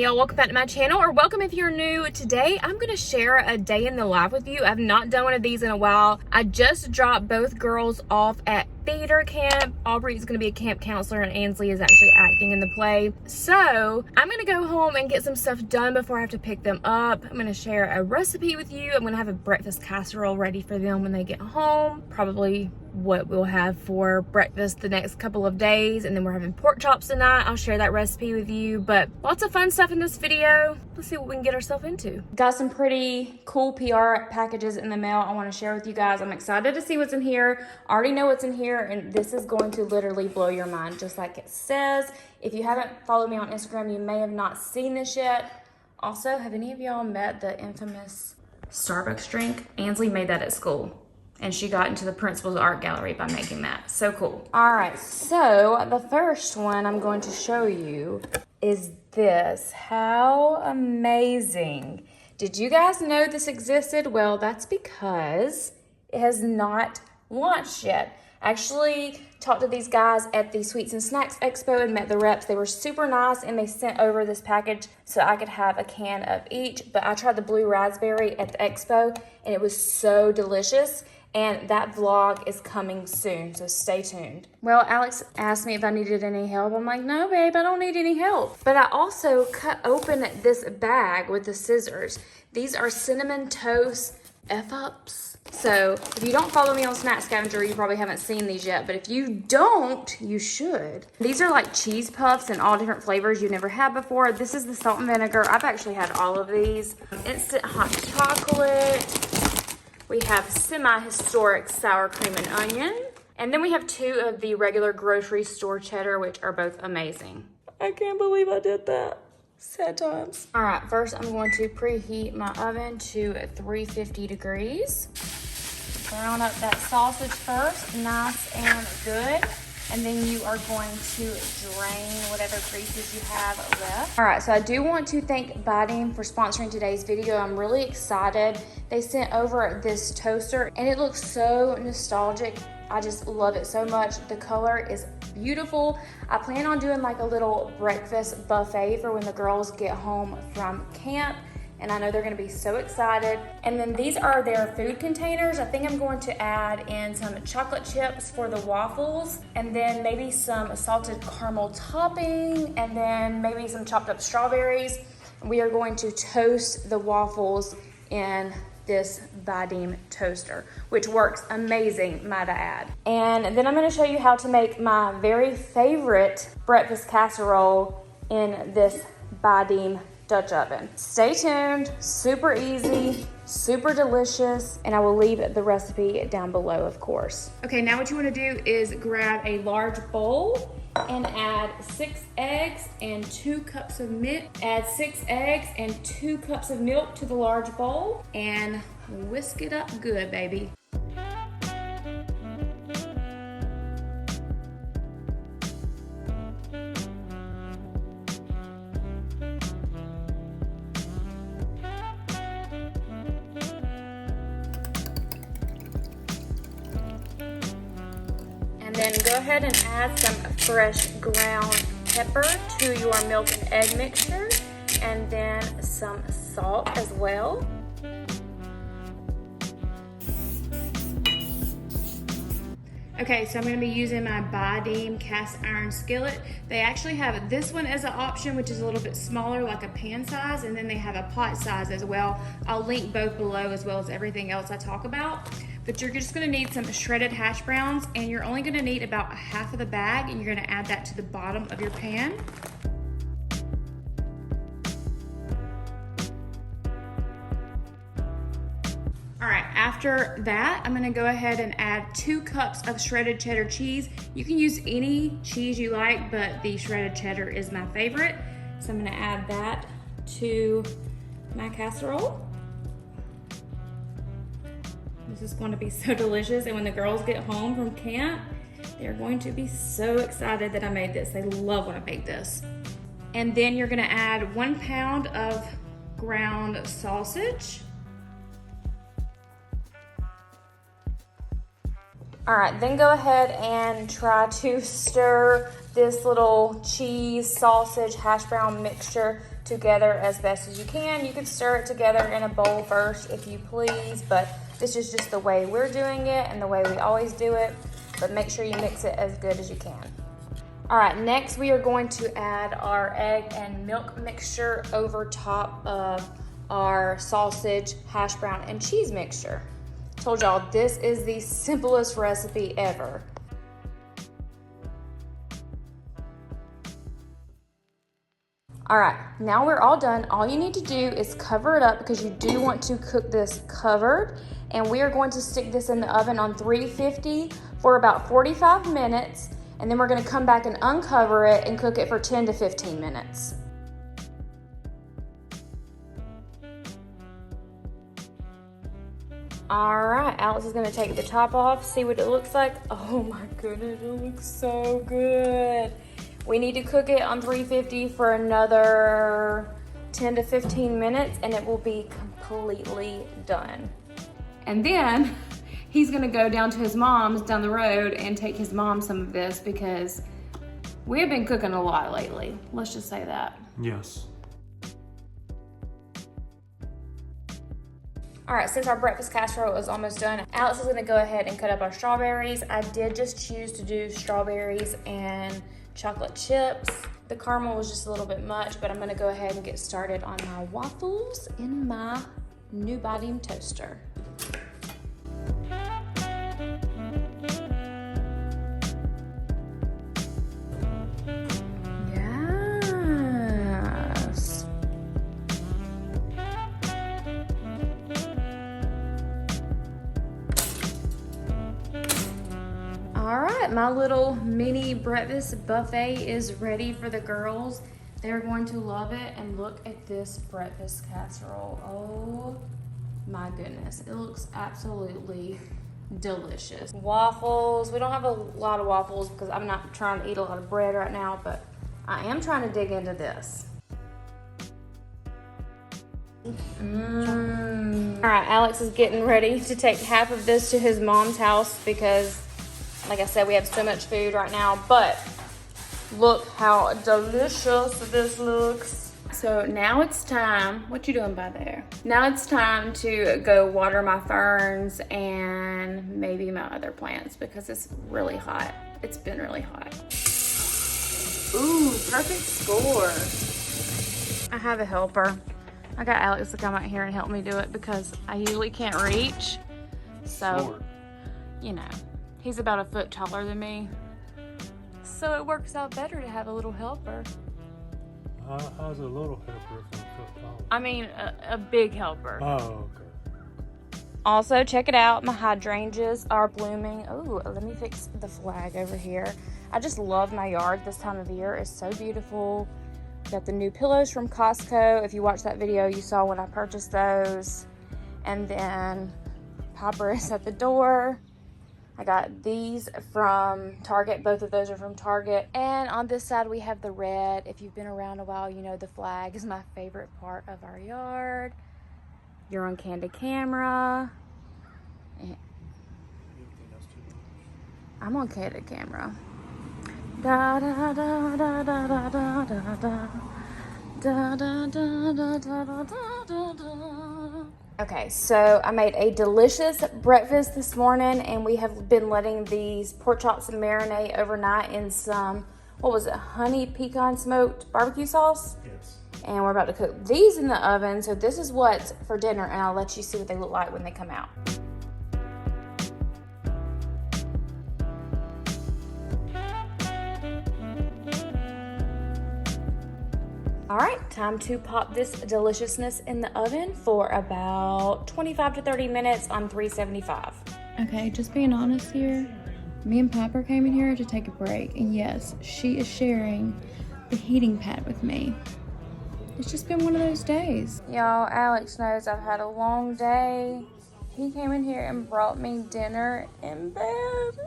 Hey y'all, welcome back to my channel, or welcome if you're new. Today I'm going to share a day in the life with you. I've not done one of these in a while. I just dropped both girls off at theater camp. Aubrey is going to be a camp counselor and Ansley is actually acting in the play. So I'm going to go home and get some stuff done before I have to pick them up. I'm going to share a recipe with you. I'm going to have a breakfast casserole ready for them when they get home. Probably what we'll have for breakfast the next couple of days, and then we're having pork chops tonight. I'll share that recipe with you, but lots of fun stuff in this video. Let's see what we can get ourselves into. Got some pretty cool PR packages in the mail I want to share with you guys. I'm excited to see what's in here. I already know what's in here, and this is going to literally blow your mind, just like it says. If you haven't followed me on Instagram, you may have not seen this yet. Also, have any of y'all met the infamous Starbucks drink? Ansley made that at school, and she got into the principal's art gallery by making that. So cool. All right, so the first one I'm going to show you is this. How amazing. Did you guys know this existed? Well, that's because it has not launched yet. Actually talked to these guys at the Sweets and Snacks Expo and met the reps. They were super nice, and they sent over this package so I could have a can of each. But I tried the blue raspberry at the expo, and it was so delicious. And that vlog is coming soon, so stay tuned. Well, Alex asked me if I needed any help. I'm like, no, babe, I don't need any help. But I also cut open this bag with the scissors. These are Cinnamon Toast F-Ups. So if you don't follow me on Snack Scavenger, you probably haven't seen these yet. But if you don't, you should. These are like cheese puffs in all different flavors you've never had before. This is the salt and vinegar. I've actually had all of these. Instant hot chocolate. We have semi-historic sour cream and onion. And then we have two of the regular grocery store cheddar, which are both amazing. I can't believe I did that. Sad times. All right, first I'm going to preheat my oven to 350 degrees. Brown up that sausage first, nice and good. And then you are going to drain whatever greases you have left. All right, so I do want to thank Buydeem for sponsoring today's video. I'm really excited. They sent over this toaster, and it looks so nostalgic. I just love it so much. The color is beautiful. I plan on doing like a little breakfast buffet for when the girls get home from camp. And I know they're gonna be so excited. And then these are their food containers. I think I'm going to add in some chocolate chips for the waffles, and then maybe some salted caramel topping, and then maybe some chopped up strawberries. We are going to toast the waffles in this Buydeem toaster, which works amazing, might I add. And then I'm gonna show you how to make my very favorite breakfast casserole in this Buydeem Dutch oven. Stay tuned, super easy, super delicious, and I will leave the recipe down below, of course. Okay, now what you wanna do is grab a large bowl and add 6 eggs and 2 cups of milk. Add 6 eggs and 2 cups of milk to the large bowl and whisk it up good, baby. And then go ahead and add some fresh ground pepper to your milk and egg mixture, and then some salt as well. Okay, so I'm gonna be using my Buydeem cast iron skillet. They actually have this one as an option, which is a little bit smaller, like a pan size, and then they have a pot size as well. I'll link both below, as well as everything else I talk about. But you're just gonna need some shredded hash browns, and you're only gonna need about half of the bag, and you're gonna add that to the bottom of your pan. All right, after that, I'm gonna go ahead and add 2 cups of shredded cheddar cheese. You can use any cheese you like, but the shredded cheddar is my favorite. So I'm gonna add that to my casserole. This is going to be so delicious, and when the girls get home from camp, they're going to be so excited that I made this. They love when I make this. And then you're gonna add 1 pound of ground sausage. All right, then go ahead and try to stir this little cheese, sausage, hash brown mixture together as best as you can. You can stir it together in a bowl first if you please, but this is just the way we're doing it and the way we always do it. But make sure you mix it as good as you can. All right, next we are going to add our egg and milk mixture over top of our sausage, hash brown, and cheese mixture. Told y'all, this is the simplest recipe ever. All right, now we're all done. All you need to do is cover it up because you do want to cook this covered. And we are going to stick this in the oven on 350 for about 45 minutes. And then we're gonna come back and uncover it and cook it for 10 to 15 minutes. All right, Alex is gonna take the top off, see what it looks like. Oh my goodness, it looks so good. We need to cook it on 350 for another 10 to 15 minutes and it will be completely done. And then he's gonna go down to his mom's down the road and take his mom some of this because we have been cooking a lot lately. Let's just say that. Yes. All right, since our breakfast casserole is almost done, Alex is gonna go ahead and cut up our strawberries. I did just choose to do strawberries and chocolate chips. The caramel was just a little bit much, but I'm gonna go ahead and get started on my waffles in my new Buydeem toaster. Yes. All right, my little mini breakfast buffet is ready for the girls. They're going to love it. And look at this breakfast casserole. Oh my goodness. It looks absolutely delicious. Waffles. We don't have a lot of waffles because I'm not trying to eat a lot of bread right now, but I am trying to dig into this. All right, Alex is getting ready to take half of this to his mom's house because, like I said, we have so much food right now, but look how delicious this looks. So now it's time, what you doing by there? Now it's time to go water my ferns and maybe my other plants because it's really hot. It's been really hot. Ooh, perfect score. I have a helper. I got Alex to come out here and help me do it because I usually can't reach. So, you know. He's about a foot taller than me. So it works out better to have a little helper. How's a little helper if I'm a foot tall? I mean, a big helper. Oh, okay. Also, check it out. My hydrangeas are blooming. Oh, let me fix the flag over here. I just love my yard this time of year. It's so beautiful. Got the new pillows from Costco. If you watched that video, you saw when I purchased those. And then Popper is at the door. I got these from Target. Both of those are from Target. And on this side, we have the red. If you've been around a while, you know the flag is my favorite part of our yard. You're on candid camera. I'm on candid camera. Da da da da da da da da da. Da da da da da da da da. Okay, so I made a delicious breakfast this morning, and we have been letting these pork chops marinate overnight in some, what was it, honey pecan smoked barbecue sauce? Yes. And we're about to cook these in the oven. So this is what's for dinner, and I'll let you see what they look like when they come out. All right, time to pop this deliciousness in the oven for about 25 to 30 minutes on 375. Okay, just being honest here, me and Piper came in here to take a break, and yes, she is sharing the heating pad with me. It's just been one of those days. Y'all, Alex knows I've had a long day. He came in here and brought me dinner in bed.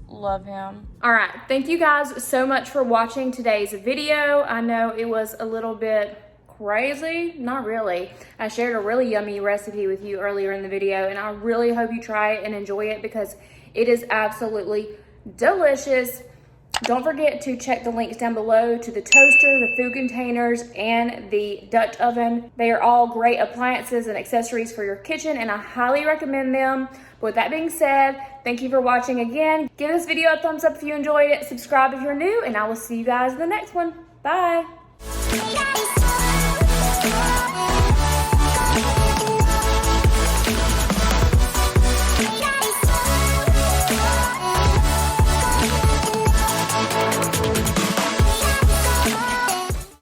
Love him. All right, thank you guys so much for watching today's video. I know it was a little bit crazy, not really. I shared a really yummy recipe with you earlier in the video, and I really hope you try it and enjoy it because it is absolutely delicious. Don't forget to check the links down below to the toaster, the food containers, and the Dutch oven. They are all great appliances and accessories for your kitchen, and I highly recommend them. But with that being said, thank you for watching again. Give this video a thumbs up if you enjoyed it. Subscribe if you're new, and I will see you guys in the next one. Bye.